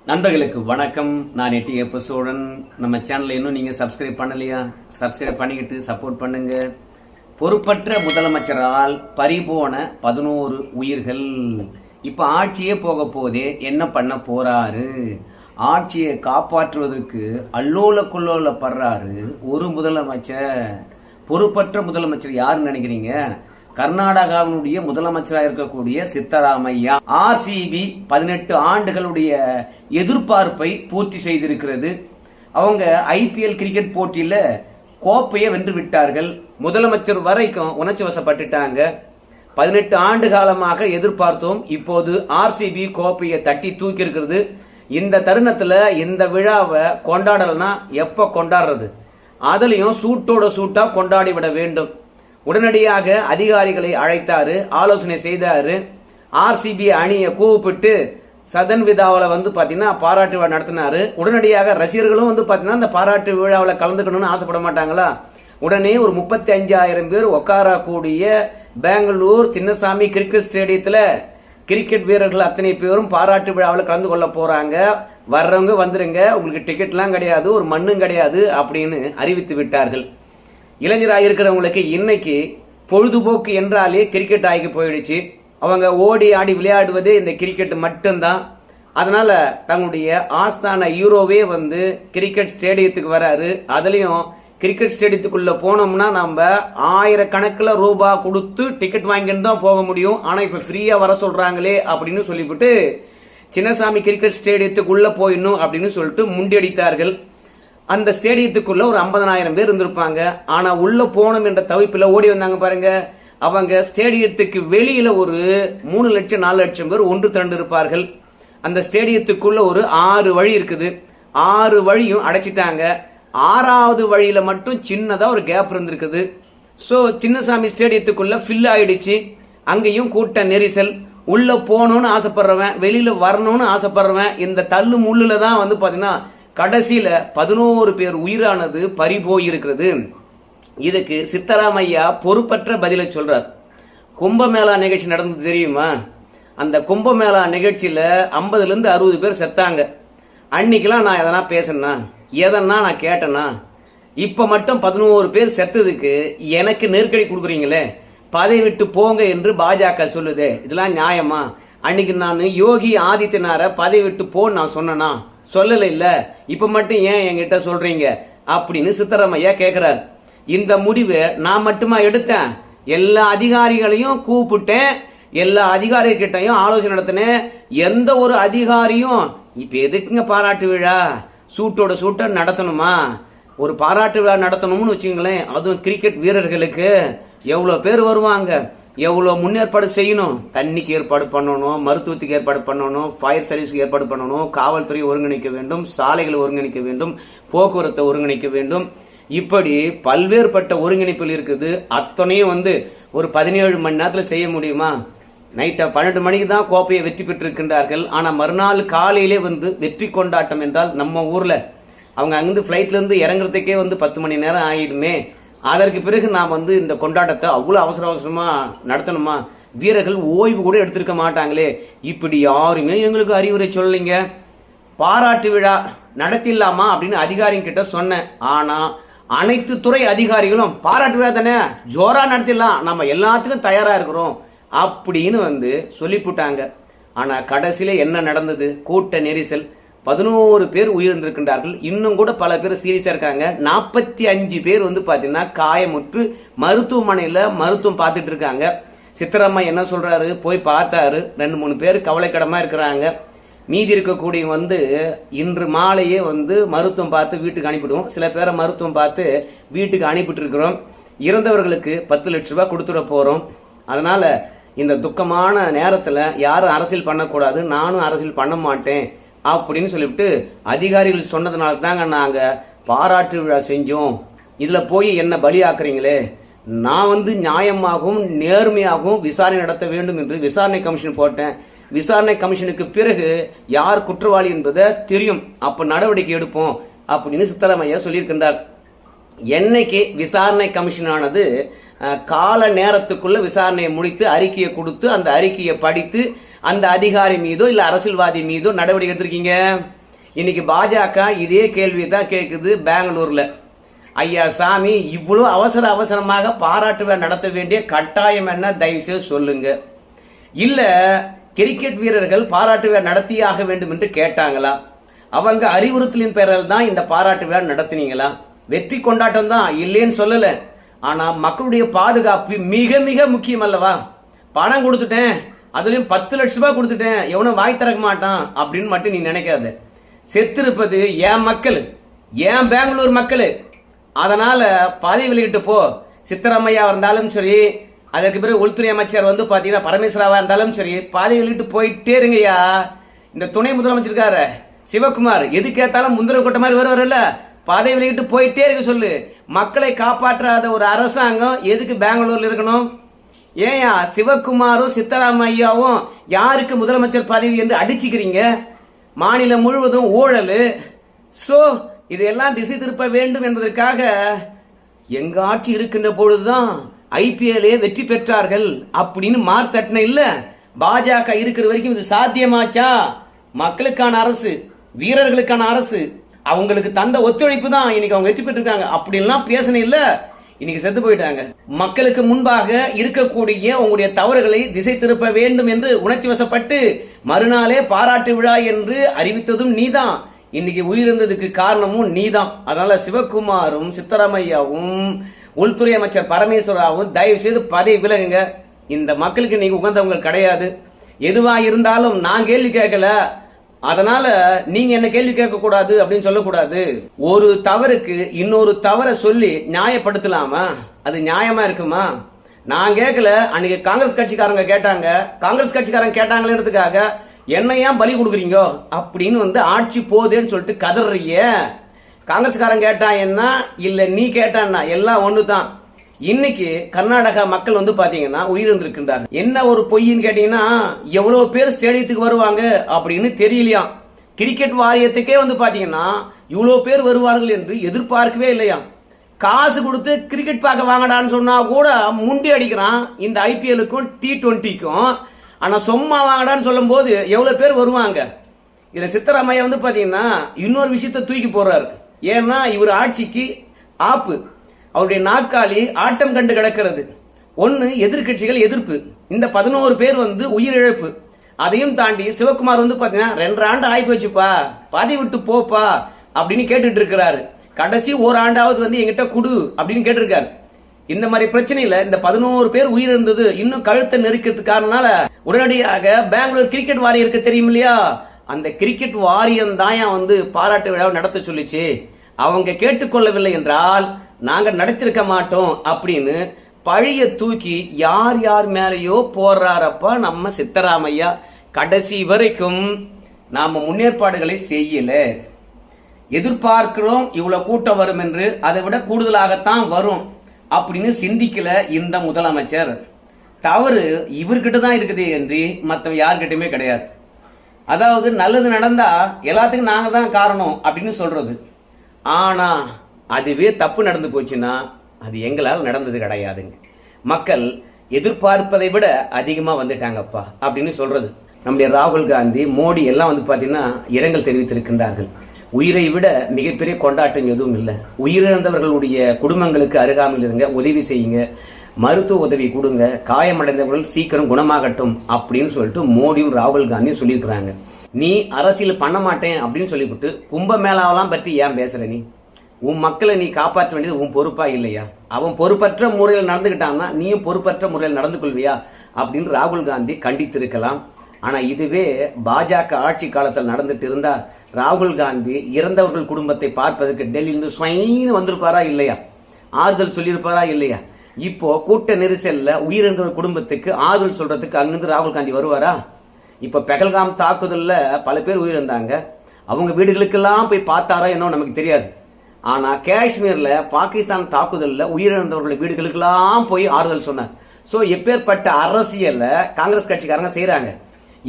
நண்பர்களுக்கு வணக்கம். நான் எட்டி சோழன். நம்ம சேனலை இன்னும் நீங்க சப்ஸ்கிரைப் பண்ணலையா? சப்ஸ்கிரைப் பண்ணிக்கிட்டு சப்போர்ட் பண்ணுங்க. பொறுப்பற்ற முதலமைச்சரால் பறிபோன 11 உயிர்கள். இப்ப ஆட்சியே போக போதே என்ன பண்ண போறாரு? ஆட்சியை காப்பாற்றுவதற்கு அல்லோல குல்லோல படுறாரு ஒரு முதலமைச்சர். பொறுப்பற்ற முதலமைச்சர் யாருன்னு நினைக்கிறீங்க? கர்நாடகாவினுடைய முதலமைச்சராக இருக்கக்கூடிய சித்தராமையா. ஆர்சிபி 18 ஆண்டுகளுடைய எதிர்பார்ப்பை பூர்த்தி செய்திருக்கிறது. அவங்க ஐபிஎல் கிரிக்கெட் போட்டியில கோப்பையை வென்று விட்டார்கள். முதலமைச்சர் வரைக்கும் உணர்ச்சி வசப்பட்டுட்டாங்க. 18 ஆண்டு காலமாக எதிர்பார்த்தோம். இப்போது ஆர்சிபி கோப்பையை தட்டி தூக்கி இருக்கிறது. இந்த தருணத்துல இந்த விழாவை கொண்டாடலன்னா எப்ப கொண்டாடுறது? அதுலயும் சூட்டோட சூட்டா கொண்டாடி விட வேண்டும். உடனடியாக அதிகாரிகளை அழைத்தாரு, ஆலோசனை செய்தாரு. ஆர்சிபி அணியை கூப்பிட்டு சதன் விழாவில் பாத்தீங்கன்னா பாராட்டு விழா நடத்தினாரு. உடனடியாக ரசிகர்களும் பாத்தீங்கன்னா இந்த பாராட்டு விழாவில் கலந்துக்கணும்னு ஆசைப்பட மாட்டாங்களா? உடனே ஒரு 35,000 பேர் உட்காரக்கூடிய பெங்களூர் சின்னசாமி கிரிக்கெட் ஸ்டேடியத்துல கிரிக்கெட் வீரர்கள் அத்தனை பேரும் பாராட்டு விழாவில் கலந்து கொள்ள போறாங்க. வர்றவங்க வந்துருங்க, உங்களுக்கு டிக்கெட்லாம் கிடையாது, ஒரு மண்ணும் கிடையாது அப்படின்னு அறிவித்து விட்டார்கள். இளைஞராக இருக்கிறவங்களுக்கு இன்னைக்கு பொழுதுபோக்கு என்றாலே கிரிக்கெட் ஆகி போயிடுச்சு. அவங்க ஓடி ஆடி விளையாடுவது இந்த கிரிக்கெட் மட்டும்தான். அதனால தங்களுடைய ஆஸ்தான ஹீரோவே கிரிக்கெட் ஸ்டேடியத்துக்கு வராரு. அதுலயும் கிரிக்கெட் ஸ்டேடியத்துக்குள்ள போனோம்னா நம்ம 1000 கணக்கில் ரூபாய் கொடுத்து டிக்கெட் வாங்கிட்டு தான் போக முடியும். ஆனா இப்ப ஃப்ரீயா வர சொல்றாங்களே அப்படின்னு சொல்லிவிட்டு சின்னசாமி கிரிக்கெட் ஸ்டேடியத்துக்குள்ள போயிடணும் அப்படின்னு சொல்லிட்டு முண்டியடித்தார்கள். அந்த ஸ்டேடியத்துக்குள்ள ஒரு 50,000 பேர் இருந்திருப்பாங்க. ஆனா உள்ள போனோம் என்ற தவிப்பில் ஓடி வந்தாங்க பாருங்க. அவங்க ஸ்டேடியத்துக்கு வெளியில ஒரு 3 லட்சம் 4 லட்சம் பேர் ஒன்று திரண்டு இருப்பார்கள். அந்த ஸ்டேடியத்துக்குள்ள ஒரு 6 வழி இருக்குது. 6 வழியும் அடைச்சிட்டாங்க. 6வது வழியில மட்டும் சின்னதா ஒரு கேப் இருந்திருக்குது. சோ சின்னசாமி ஸ்டேடியத்துக்குள்ள ஃபில் ஆயிடுச்சு. அங்கேயும் கூட்ட நெரிசல். உள்ள போகணும்னு ஆசைப்படுறவன், வெளியில வரணும்னு ஆசைப்படுறவன், இந்த தள்ளு முள்ளுல தான் பாத்தீங்கன்னா கடைசியில 11 பேர் உயிரானது பறிபோயிருக்கிறது. இதுக்கு சித்தராமையா பொறுப்பற்ற பதிலை சொல்றார். கும்பமேளா நிகழ்ச்சி நடந்தது தெரியுமா? அந்த கும்பமேளா நிகழ்ச்சியில 50ல இருந்து 60 பேர் செத்தாங்க. அன்னைக்கெல்லாம் நான் எதனா பேசனா, எதனா நான் கேட்டனா? இப்ப மட்டும் 11 பேர் செத்ததுக்கு எனக்கு நெருக்கடி கொடுக்குறீங்களே, பதவி விட்டு போங்க என்று பாஜக சொல்லுதே, இதெல்லாம் நியாயமா? அன்னைக்கு நான் யோகி ஆதித்யநாத பதவி விட்டு போன்னு நான் சொன்னா? சொல்லல. இல்ல, இப்ப மட்டும் ஏன் என்கிட்ட சொல்றீங்க அப்படின்னு சித்தராமையா கேக்குறாரு. இந்த முடிவு நான் மட்டுமா எடுத்தேன்? எல்லா அதிகாரிகளையும் கூப்பிட்டேன், எல்லா அதிகாரிகிட்டையும் ஆலோசனை நடத்தினேன். எந்த ஒரு அதிகாரியும் இப்ப எதுக்குங்க பாராட்டு விழா, சூட்டோட சூட்ட நடத்தணுமா? ஒரு பாராட்டு விழா நடத்தணும்னு வச்சுங்களேன், அதுவும் கிரிக்கெட் வீரர்களுக்கு எவ்வளவு பேர் வருவாங்க, எவ்வளவு முன்னேற்பாடு செய்யணும். தண்ணிக்கு ஏற்பாடு பண்ணணும், மருத்துவத்துக்கு ஏற்பாடு பண்ணணும், ஃபயர் சர்வீஸ்க்கு ஏற்பாடு பண்ணணும், காவல்துறை ஒருங்கிணைக்க வேண்டும், சாலைகளை ஒருங்கிணைக்க வேண்டும், போக்குவரத்தை ஒருங்கிணைக்க வேண்டும். இப்படி பல்வேறுபட்ட ஒருங்கிணைப்புகள் இருக்குது. அத்தனையும் ஒரு 17 மணி நேரத்தில் செய்ய முடியுமா? நைட்டா 12 மணிக்கு தான் கோப்பையை வெற்றி பெற்றிருக்கின்றார்கள். ஆனா மறுநாள் காலையிலே வெற்றி கொண்டாட்டம் என்றால் நம்ம ஊர்ல அவங்க அங்கிருந்து பிளைட்ல இருந்து இறங்குறதுக்கே 10 மணி நேரம் ஆயிடுமே. அதற்கு பிறகு நாம் இந்த கொண்டாட்டத்தை அவ்வளவு அவசர அவசரமா நடத்தணுமா? வீரர்கள் ஓய்வு கூட எடுத்திருக்க மாட்டாங்களே. இப்படி யாருமே எங்களுக்கு அறிவுரை சொல்லலைங்க. பாராட்டு விழா நடத்திடலாமா அப்படின்னு அதிகாரிங்க கிட்ட சொன்னேன். ஆனா அனைத்து துறை அதிகாரிகளும் பாராட்டு விழா தானே, ஜோரா நடத்திடலாம், நம்ம எல்லாத்துக்கும் தயாரா இருக்கிறோம் அப்படின்னு சொல்லிவிட்டாங்க. ஆனா கடைசியில என்ன நடந்தது? கூட்ட நெரிசல். 11 பேர் உயிரிழந்திருக்கின்றார்கள். இன்னும் கூட பல பேர் சீரியஸா இருக்காங்க. 45 பேர் பாத்தீங்கன்னா காயமுற்று மருத்துவமனையில மருத்துவம் பார்த்துட்டு இருக்காங்க. சித்தராமா என்ன சொல்றாரு? போய் பார்த்தாரு. 2-3 பேர் கவலைக்கிடமா இருக்கிறாங்க. மீதி இருக்கக்கூடிய இன்று மாலையே மருத்துவம் பார்த்து வீட்டுக்கு அனுப்பிடுவோம். சில பேரை மருத்துவம் பார்த்து வீட்டுக்கு அனுப்பிட்டு இருக்கிறோம். இறந்தவர்களுக்கு 10 லட்சம் ரூபாய் கொடுத்துட போறோம். அதனால இந்த துக்கமான நேரத்துல யாரும் அரசியல் பண்ணக்கூடாது, நானும் அரசியல் பண்ண மாட்டேன் அப்படின்னு சொல்லிவிட்டு அதிகாரிகள் சொன்னதுனால தாங்க நாங்க பாராட்டு விழா செஞ்சோம். இதுல போய் என்ன பலியாக்குறீங்களே, நான் நியாயமாகவும் நேர்மையாகவும் விசாரணை நடத்த வேண்டும் என்று விசாரணை கமிஷன் போட்டேன். விசாரணை கமிஷனுக்கு பிறகு யார் குற்றவாளி என்பதை தெரியும், அப்ப நடவடிக்கை எடுப்போம் அப்படின்னு சித்தராமையா சொல்லியிருக்கின்றார். என்னைக்கு விசாரணை கமிஷன் ஆனது கால நேரத்துக்குள்ள விசாரணையை முடித்து அறிக்கையை கொடுத்து அந்த அறிக்கையை படித்து அந்த அதிகாரி மீதோ இல்ல அரசியல்வாதி மீதோ நடவடிக்கை எடுத்திருக்கீங்க? இன்னைக்கு பாஜக இதே கேள்வி தான் கேட்குது பெங்களூர்ல. ஐயா சாமி, இவ்வளவு அவசரமாக பாராட்டு விழா நடத்த வேண்டிய கட்டாயம் என்ன, தயவுசெய்து சொல்லுங்க. இல்ல கிரிக்கெட் வீரர்கள் பாராட்டு விழா நடத்தியாக வேண்டும் என்று கேட்டாங்களா? அவங்க அறிவுறுத்தலின் பேரில் தான் இந்த பாராட்டு விழா நடத்தினீங்களா? வெற்றி கொண்டாட்டம் தான், இல்லைன்னு சொல்லல. ஆனா மக்களுடைய பாதுகாப்பு மிக மிக முக்கியம் அல்லவா? பணம் கொடுத்துட்டேன், அதுலயும் 10 லட்சம் ரூபாய் கொடுத்துட்டேன், எவனும் வாய் திறக்க மாட்டான் அப்படின்னு மட்டும் நீ நினைக்காத. செத்திருப்பது என் மக்கள், என் பெங்களூர் மக்கள். அதனால பதவி விலகிட்டு போ. சித்தராமையா இருந்தாலும் சரி, அதற்கு பிறகு உள்துறை அமைச்சர் வந்து பாத்தீங்கன்னா பரமேஸ்வராவா இருந்தாலும் சரி, பதவி விலகிட்டு போயிட்டே இருங்கய்யா. இந்த துணை முதலமைச்சர் இருக்காரு சிவகுமார், எது கேட்டாலும் முந்திர கொட்ட மாதிரி வருவார்ல, பதவி விலகிட்டு போயிட்டே இருக்க சொல்லு. மக்களை காப்பாற்றாத ஒரு அரசாங்கம் எதுக்கு பெங்களூர்ல இருக்கணும்? ஏயா சிவகுமாரும் சித்தராமையாவும் யாருக்கு முதலமைச்சர் பதவி என்று அடிச்சுக்கிறீங்க? மாநிலம் முழுவதும் ஊழல். சோ இதெல்லாம் திசை திருப்ப வேண்டும் என்பதற்காக எங்க ஆட்சி இருக்கின்ற பொழுதுதான் IPL வெற்றி பெற்றார்கள் அப்படின்னு மார்த்தட்டின இல்ல. பாஜக இருக்கிற வரைக்கும் இது சாத்தியமாச்சா? மக்களுக்கான அரசு, வீரர்களுக்கான அரசு, அவங்களுக்கு தந்த ஒத்துழைப்பு தான் இன்னைக்கு அவங்க வெற்றி பெற்றிருக்காங்க. அப்படின்லாம் பேசணும் இல்ல, இன்னைக்கு செத்து போயிட்டாங்க. மக்களுக்கு முன்பாக இருக்கக்கூடிய உங்களுடைய தவறுகளை திசை திருப்ப வேண்டும் என்று உணர்ச்சி வசப்பட்டு மறுநாளே பாராட்டு விழா என்று அறிவித்ததும் நீதான். இன்னைக்கு உயிரிழந்ததுக்கு காரணமும் நீதான். அதனால சிவகுமாரும் சித்தராமையாவும் உள்துறை அமைச்சர் பரமேஸ்வராவும் தயவு செய்து பதவி விலகுங்க. இந்த மக்களுக்கு நீங்க உகந்தவங்க கிடையாது. எதுவா இருந்தாலும் நான் கேள்வி கேட்கல, அதனால நீங்க என்ன கேள்வி கேட்க கூடாது அப்படின்னு சொல்லக்கூடாது. ஒரு தவறுக்கு இன்னொரு தவறை சொல்லி நியாயப்படுத்தலாமா? அது நியாயமா இருக்குமா? நான் கேட்கல, அன்னைக்கு காங்கிரஸ் கட்சிக்காரங்க கேட்டாங்க. காங்கிரஸ் கட்சிக்காரங்க கேட்டாங்களேன்றதுக்காக என்ன ஏன் பலி கொடுக்குறீங்க அப்படின்னு வந்து ஆட்சி போதேன்னு சொல்லிட்டு கதறிய. காங்கிரஸ்காரன் கேட்டா என்ன, இல்ல நீ கேட்டான்னா எல்லாம் ஒண்ணுதான். இன்னைக்கு கர்நாடகா மக்கள் வந்து பாத்தீங்கன்னா உயிரிழந்திருக்கின்றார். என்ன ஒரு பொய்ன்னு கேட்டீங்கன்னா, எவ்வளவு பேர் ஸ்டேடியத்துக்கு வருவாங்க அப்படின்னு தெரியலையா. கிரிக்கெட் வாரியத்துக்கே வந்து பாத்தீங்கன்னா இவ்வளவு பேர் வருவார்கள் என்று எதிர்பார்க்கவே இல்லையா. காசு கொடுத்து கிரிக்கெட் பார்க்க வாங்கடான்னு சொன்னா கூட முண்டி அடிக்கிறான் இந்த IPL-க்கும் T20க்கும். ஆனா சும்மா வாங்கடான்னு சொல்லும் போது எவ்வளவு பேர் வருவாங்க. இதுல சித்தராமையா வந்து பாத்தீங்கன்னா இன்னொரு விஷயத்த தூக்கி போறாரு. ஏன்னா இவர் ஆட்சிக்கு ஆப்பு, அவருடைய நாற்காலி ஆட்டம் கண்டு கிடக்கிறது. ஒன்னு எதிர்கட்சிகள் எதிர்ப்பு, இந்த 11 பேர் வந்து உயிரிழப்பு. அதையும் தாண்டி சிவகுமார் வந்து பாத்தீங்கன்னா 2 ஆண்டு ஆகி போச்சுப்பா, பதவி விட்டு போப்பா அப்படின்னு கேட்டுட்டு இருக்கிறாரு. கடைசி ஒரு ஆண்டாவது வந்து எங்கிட்ட குடு அப்படின்னு கேட்டிருக்காரு. இந்த மாதிரி பிரச்சனையில இந்த 11 பேர் உயிரிழந்தது இன்னும் கழுத்தை நெருக்கிறதுக்கு காரணனால உடனடியாக பெங்களூர் கிரிக்கெட் வாரியம் இருக்கு தெரியும் இல்லையா, அந்த கிரிக்கெட் வாரியம் தான் வந்து பாராட்டு விழாவை நடத்த சொல்லிச்சு. அவங்க கேட்டுக்கொள்ளவில்லை என்றால் நாங்க நடத்திருக்க மாட்டோம் அப்படின்னு பழிய தூக்கி யார் யார் மேலேயோ போறாரப்பா நம்ம சித்தராமையா. கடைசி வரைக்கும் நாம முன்னேற்பாடுகளை செய்யல. எதிர்பார்க்கிறோம் இவ்வளவு கூட்டம் வரும் என்று, அதை விட கூடுதலாகத்தான் வரும் அப்படின்னு சிந்திக்கல இந்த முதலமைச்சர். தவறு இவர்கிட்ட தான் இருக்குது என்று மற்ற யார்கிட்டயுமே கிடையாது. அதாவது நல்லது நடந்தா எல்லாத்துக்கும் நாங்க தான் காரணம் அப்படின்னு சொல்றது. ஆனா அதுவே தப்பு நடந்து போச்சுன்னா அது எங்களால் நடந்தது கிடையாதுங்க. மக்கள் எதிர்பார்ப்பதை விட அதிகமா வந்துட்டாங்கப்பா அப்படின்னு சொல்றது. நம்முடைய ராகுல் காந்தி, மோடி எல்லாம் வந்து பாத்தீங்கன்னா இரங்கல் தெரிவித்திருக்கின்றார்கள். உயிரை விட மிகப்பெரிய கொண்டாட்டம் எதுவும் இல்லை. உயிரிழந்தவர்களுடைய குடும்பங்களுக்கு அருகாமையில் இருங்க, உதவி செய்யுங்க, மருத்துவ உதவி கொடுங்க, காயமடைந்தவர்கள் சீக்கிரம் குணமாகட்டும் அப்படின்னு சொல்லிட்டு மோடியும் ராகுல் காந்தியும் சொல்லியிருக்கிறாங்க. நீ அரசியல் பண்ண மாட்டேன் அப்படின்னு சொல்லிவிட்டு கும்பமேளாவெல்லாம் பற்றி ஏன் பேசுற? நீ உன் மக்களை நீ காப்பாற்ற வேண்டியது உன் பொறுப்பா இல்லையா? அவன் பொறுப்பற்ற முறையில் நடந்துகிட்டான்னா நீயும் பொறுப்பற்ற முறையில் நடந்து கொள்வியா அப்படின்னு ராகுல் காந்தி கண்டித்திருக்கலாம். ஆனா இதுவே பாஜக ஆட்சி காலத்தில் நடந்துட்டு இருந்தா ராகுல் காந்தி இறந்தவர்கள் குடும்பத்தை பார்ப்பதற்கு டெல்லியிலிருந்து ஸ்வைன்னு வந்திருப்பாரா இல்லையா? ஆறுதல் சொல்லியிருப்பாரா இல்லையா? இப்போ கூட்ட நெரிசல்ல உயிரிழந்தவர் குடும்பத்துக்கு ஆறுதல் சொல்றதுக்கு அங்கிருந்து ராகுல் காந்தி வருவாரா? இப்ப பெகல்காம் தாக்குதல்ல பல பேர் உயிரிழந்தாங்க. அவங்க வீடுகளுக்கெல்லாம் போய் பார்த்தாரா என்னோ நமக்கு தெரியாது. ஆனா காஷ்மீர்ல பாகிஸ்தான் தாக்குதல்ல உயிரிழந்தவர்களுடைய வீடுகளுக்கெல்லாம் போய் ஆறுதல் சொன்னார். சோ எப்பேற்பட்ட அரசியல்ல காங்கிரஸ் கட்சிக்காரங்க செய்யறாங்க.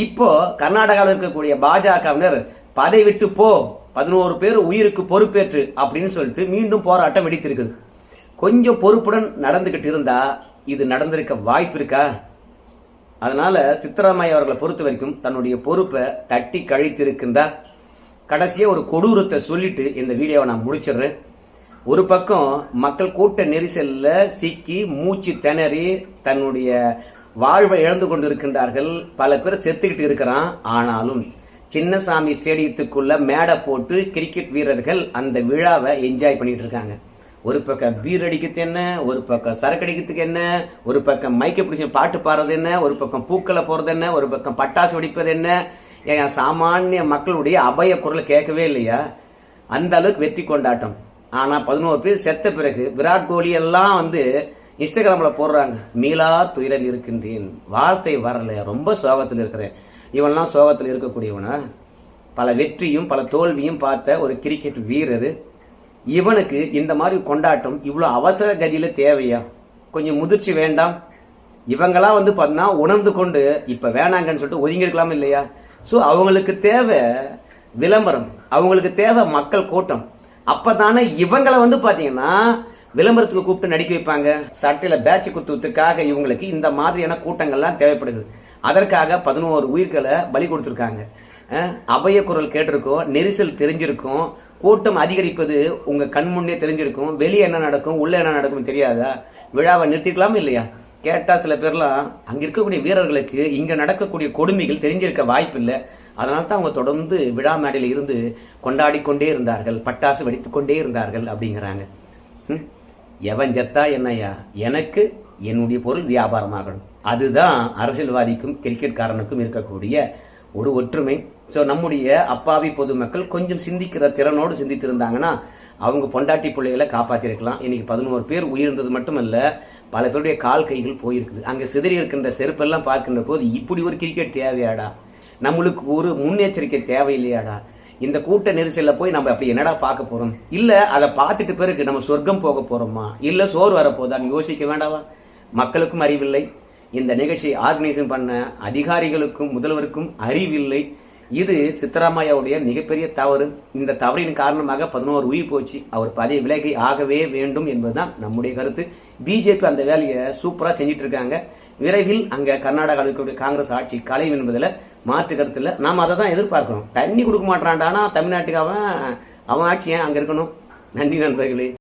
இப்போ கர்நாடகாவில் இருக்கக்கூடிய பாஜகவினர் பதவி விட்டு போ, 11 பேர் உயிருக்கு பொறுப்பேற்று அப்படின்னு சொல்லிட்டு மீண்டும் போராட்டம் வெடித்திருக்குது. கொஞ்சம் பொறுப்புடன் நடந்துகிட்டு இருந்தா இது நடந்திருக்க வாய்ப்பு இருக்கா? அதனால சித்தராமையா அவர்களை பொறுத்த வரைக்கும் தன்னுடைய பொறுப்பை தட்டி கழித்திருக்கின்றார். கடைசியா ஒரு கொடூரத்தை சொல்லிட்டு இந்த வீடியோவை நான் முடிச்சிடுறேன். ஒரு பக்கம் மக்கள் கூட்ட நெரிசல்ல சிக்கி மூச்சு திணறி தன்னுடைய வாழ்வை இழந்து கொண்டிருக்கின்றார்கள். பல பேர் செத்துக்கிட்டு இருக்கிறான். ஆனாலும் சின்னசாமி ஸ்டேடியத்துக்குள்ள மேடை போட்டு கிரிக்கெட் வீரர்கள் அந்த விழாவை என்ஜாய் பண்ணிட்டு இருக்காங்க. ஒரு பக்கம் பீர் அடிக்கிறது என்ன, ஒரு பக்கம் சரக்கு அடிக்கிறதுக்கு என்ன, ஒரு பக்கம் மைக்க பிடிச்ச பாட்டு பாடுறது என்ன, ஒரு பக்கம் பூக்களை போறது என்ன, ஒரு பக்கம் பட்டாசு வெடிப்பது என்ன. ஏன் சாமானிய மக்களுடைய அபய குரலை கேட்கவே இல்லையா? அந்த அளவுக்கு வெற்றி கொண்டாட்டம். ஆனா 11 பேர் செத்த பிறகு விராட் கோலி எல்லாம் இன்ஸ்டாகிராம்ல போடுறாங்க, மீளா துயரில் இருக்கின்றேன், வார்த்தை வரல, ரொம்ப சோகத்தில் இருக்கிறேன். இவன்லாம் சோகத்தில் இருக்கக்கூடியவனா? பல வெற்றியும் பல தோல்வியும் பார்த்த ஒரு கிரிக்கெட் வீரர். இவனுக்கு இந்த மாதிரி கொண்டாட்டம் இவ்வளவு அவசர கதியில தேவையா? கொஞ்சம் முதிர்ச்சி வேண்டாம்? இவங்கெல்லாம் பார்த்தீங்கன்னா உணர்ந்து கொண்டு இப்ப வேணாங்கன்னு சொல்லிட்டு ஒதுங்கி இருக்கலாம் இல்லையா? சோ அவங்களுக்கு தேவை விளம்பரம், அவங்களுக்கு தேவை மக்கள் கூட்டம். அப்பதானே இவங்களை பாத்தீங்கன்னா விளம்பரத்துக்கு கூப்பிட்டு நடிக்க வைப்பாங்க. சட்டையில பேட்ச் குத்துவதுக்காக இவங்களுக்கு இந்த மாதிரியான கூட்டங்கள்லாம் தேவைப்படுது. அதற்காக 11 உயிர்களை பலி கொடுத்திருக்காங்க. அபய குரல் கேட்டிருக்கோம், நெரிசல் தெரிஞ்சிருக்கும், கூட்டம் அதிகரிப்பது உங்க கண் முன்னே தெரிஞ்சிருக்கும். வெளியே என்ன நடக்கும் உள்ள என்ன நடக்கும் தெரியாதா? விழாவை நிறுத்திக்கலாம் இல்லையா? கேட்டா சில பேர்லாம் அங்க இருக்கக்கூடிய வீரர்களுக்கு இங்க நடக்கக்கூடிய கொடுமைகள் தெரிஞ்சிருக்க வாய்ப்பு இல்லை. அதனால தான் அவங்க தொடர்ந்து விழா மேடையில இருந்து கொண்டாடி கொண்டே இருந்தார்கள், பட்டாசு வெடித்துக் கொண்டே இருந்தார்கள் அப்படிங்கிறாங்க. எவன் ஜெத்தா என்னையா, எனக்கு என்னுடைய பொருள் வியாபாரமாகணும். அதுதான் அரசியல்வாதிக்கும் கிரிக்கெட்காரனுக்கும் இருக்கக்கூடிய ஒரு ஒற்றுமை. ஸோ நம்முடைய அப்பாவி பொதுமக்கள் கொஞ்சம் சிந்திக்கிற திறனோடு சிந்தித்திருந்தாங்கன்னா அவங்க பொண்டாட்டி பிள்ளைகளை காப்பாற்றிருக்கலாம். இன்னைக்கு 11 பேர் உயிர்ந்தது மட்டுமல்ல, பல பேருடைய கால் கைகள் போயிருக்குது. அங்க சிதறி இருக்கின்ற செருப்பெல்லாம் பார்க்கின்ற போது இப்படி ஒரு கிரிக்கெட் தேவையாடா? நம்மளுக்கு ஒரு முன்னெச்சரிக்கை தேவையில்லையாடா? இந்த கூட்ட நெரிசல்ல போய் நம்ம அப்படி என்னடா பார்க்க போறோம்? இல்ல அதை பார்த்துட்டு பிறகு நம்ம சொர்க்கம் போக போறோமா, இல்ல சோறு வரப்போதான்னு யோசிக்க வேண்டாவா? மக்களுக்கும் அறிவில்லை, இந்த நிகழ்ச்சியை ஆர்கனைசேஷன் பண்ண அதிகாரிகளுக்கும் முதல்வருக்கும் அறிவில்லை. இது சித்தராமையாவுடைய மிகப்பெரிய தவறு. இந்த தவறின் காரணமாக 11 உயிர் போச்சு. அவர் பதவி விலகி ஆகவே வேண்டும் என்பதுதான் நம்முடைய கருத்து. பிஜேபி அந்த வேலையை சூப்பரா செஞ்சிட்டு இருக்காங்க. விரைவில் அங்க கர்நாடகாவில் காங்கிரஸ் ஆட்சி கலையும் என்பதுல மாற்று கருத்து இல்ல. நாம அதை தான் எதிர்பார்க்கிறோம். தண்ணி கொடுக்க மாட்டான்டானா தமிழ்நாட்டுக்கு அவன் ஆட்சி ஏன் அங்க இருக்கணும்? நன்றி நண்பர்களே.